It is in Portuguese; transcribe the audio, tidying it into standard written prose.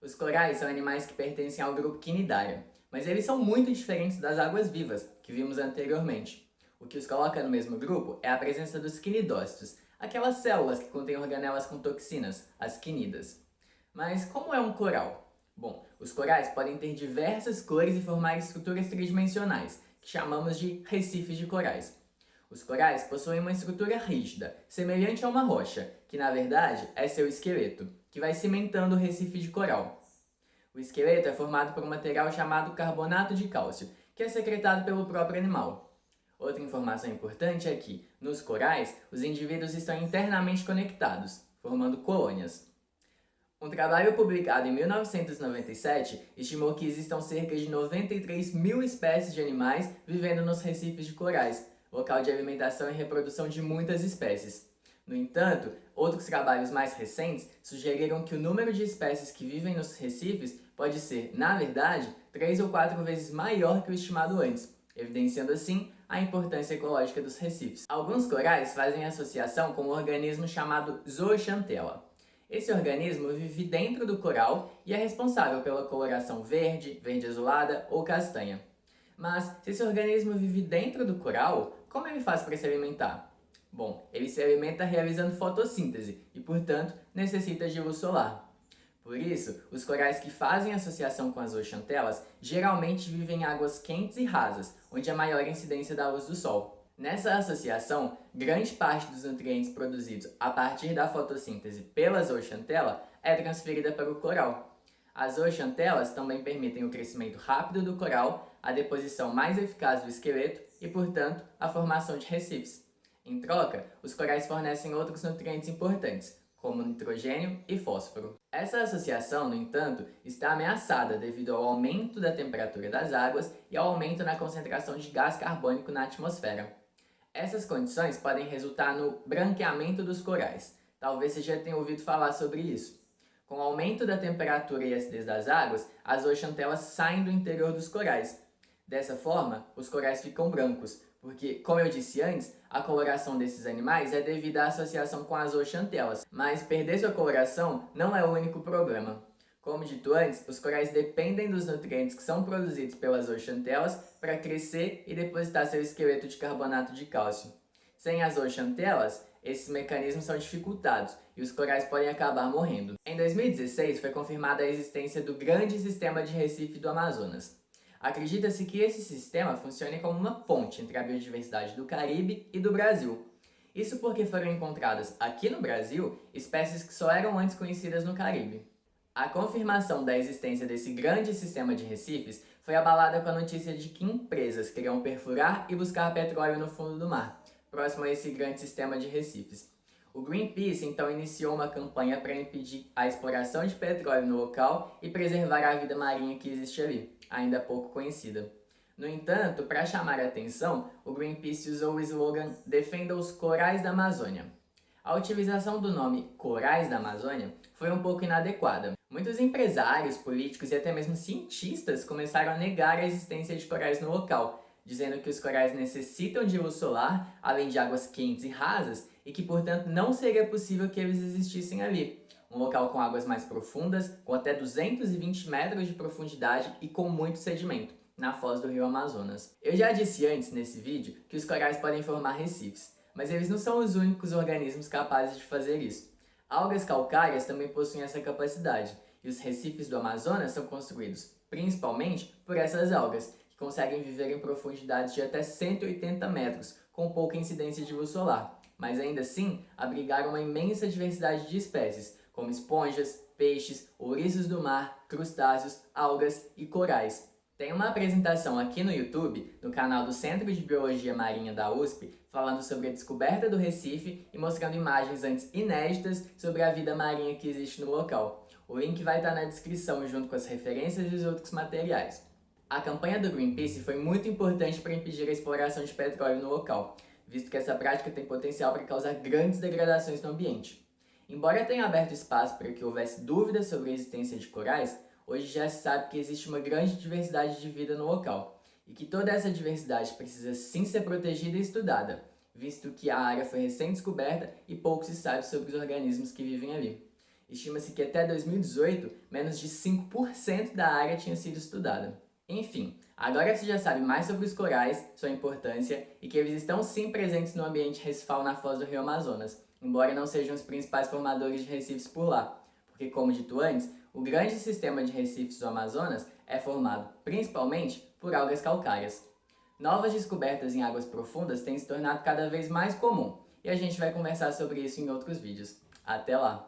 Os corais são animais que pertencem ao grupo Cnidaria, mas eles são muito diferentes das águas-vivas, que vimos anteriormente. O que os coloca no mesmo grupo é a presença dos cnidócitos, aquelas células que contêm organelas com toxinas, as cnidas. Mas como é um coral? Bom, os corais podem ter diversas cores e formar estruturas tridimensionais, que chamamos de recifes de corais. Os corais possuem uma estrutura rígida, semelhante a uma rocha, que na verdade é seu esqueleto, que vai cimentando o recife de coral. O esqueleto é formado por um material chamado carbonato de cálcio, que é secretado pelo próprio animal. Outra informação importante é que, nos corais, os indivíduos estão internamente conectados, formando colônias. Um trabalho publicado em 1997 estimou que existam cerca de 93 mil espécies de animais vivendo nos recifes de corais, local de alimentação e reprodução de muitas espécies. No entanto, outros trabalhos mais recentes sugeriram que o número de espécies que vivem nos recifes pode ser, na verdade, 3 ou 4 vezes maior que o estimado antes, evidenciando assim a importância ecológica dos recifes. Alguns corais fazem associação com um organismo chamado zooxanthella. Esse organismo vive dentro do coral e é responsável pela coloração verde, verde azulada ou castanha. Mas, se esse organismo vive dentro do coral, como ele faz para se alimentar? Bom, ele se alimenta realizando fotossíntese e, portanto, necessita de luz solar. Por isso, os corais que fazem associação com as zooxantelas geralmente vivem em águas quentes e rasas, onde há maior incidência da luz do sol. Nessa associação, grande parte dos nutrientes produzidos a partir da fotossíntese pela zooxantela é transferida para o coral. As zooxantelas também permitem o crescimento rápido do coral, a deposição mais eficaz do esqueleto e, portanto, a formação de recifes. Em troca, os corais fornecem outros nutrientes importantes, como nitrogênio e fósforo. Essa associação, no entanto, está ameaçada devido ao aumento da temperatura das águas e ao aumento na concentração de gás carbônico na atmosfera. Essas condições podem resultar no branqueamento dos corais. Talvez você já tenha ouvido falar sobre isso. Com o aumento da temperatura e acidez das águas, as zooxantelas saem do interior dos corais. Dessa forma, os corais ficam brancos, porque, como eu disse antes, a coloração desses animais é devida à associação com as zooxantelas, mas perder sua coloração não é o único problema. Como dito antes, os corais dependem dos nutrientes que são produzidos pelas zooxantelas para crescer e depositar seu esqueleto de carbonato de cálcio. Sem as zooxantelas, esses mecanismos são dificultados e os corais podem acabar morrendo. Em 2016, foi confirmada a existência do Grande Sistema de Recife do Amazonas. Acredita-se que esse sistema funcione como uma ponte entre a biodiversidade do Caribe e do Brasil. Isso porque foram encontradas aqui no Brasil espécies que só eram antes conhecidas no Caribe. A confirmação da existência desse grande sistema de recifes foi abalada com a notícia de que empresas queriam perfurar e buscar petróleo no fundo do mar, próximo a esse grande sistema de recifes. O Greenpeace então iniciou uma campanha para impedir a exploração de petróleo no local e preservar a vida marinha que existe ali, ainda pouco conhecida. No entanto, para chamar a atenção, o Greenpeace usou o slogan "Defenda os corais da Amazônia". A utilização do nome Corais da Amazônia foi um pouco inadequada. Muitos empresários, políticos e até mesmo cientistas começaram a negar a existência de corais no local, dizendo que os corais necessitam de luz solar, além de águas quentes e rasas, e que, portanto, não seria possível que eles existissem ali. Um local com águas mais profundas, com até 220 metros de profundidade e com muito sedimento, na foz do rio Amazonas. Eu já disse antes nesse vídeo que os corais podem formar recifes, mas eles não são os únicos organismos capazes de fazer isso. Algas calcárias também possuem essa capacidade, e os recifes do Amazonas são construídos principalmente por essas algas, que conseguem viver em profundidades de até 180 metros, com pouca incidência de luz solar, mas ainda assim abrigaram uma imensa diversidade de espécies, como esponjas, peixes, ouriços do mar, crustáceos, algas e corais. Tem uma apresentação aqui no YouTube, no canal do Centro de Biologia Marinha da USP, falando sobre a descoberta do Recife e mostrando imagens antes inéditas sobre a vida marinha que existe no local. O link vai estar na descrição junto com as referências e os outros materiais. A campanha do Greenpeace foi muito importante para impedir a exploração de petróleo no local, visto que essa prática tem potencial para causar grandes degradações no ambiente. Embora tenha aberto espaço para que houvesse dúvidas sobre a existência de corais, hoje já se sabe que existe uma grande diversidade de vida no local, e que toda essa diversidade precisa sim ser protegida e estudada, visto que a área foi recém-descoberta e pouco se sabe sobre os organismos que vivem ali. Estima-se que até 2018, menos de 5% da área tinha sido estudada. Enfim, agora você já sabe mais sobre os corais, sua importância e que eles estão sim presentes no ambiente recifal na foz do Rio Amazonas, embora não sejam os principais formadores de recifes por lá, porque, como dito antes, o grande sistema de recifes do Amazonas é formado principalmente por algas calcárias. Novas descobertas em águas profundas têm se tornado cada vez mais comum, e a gente vai conversar sobre isso em outros vídeos. Até lá!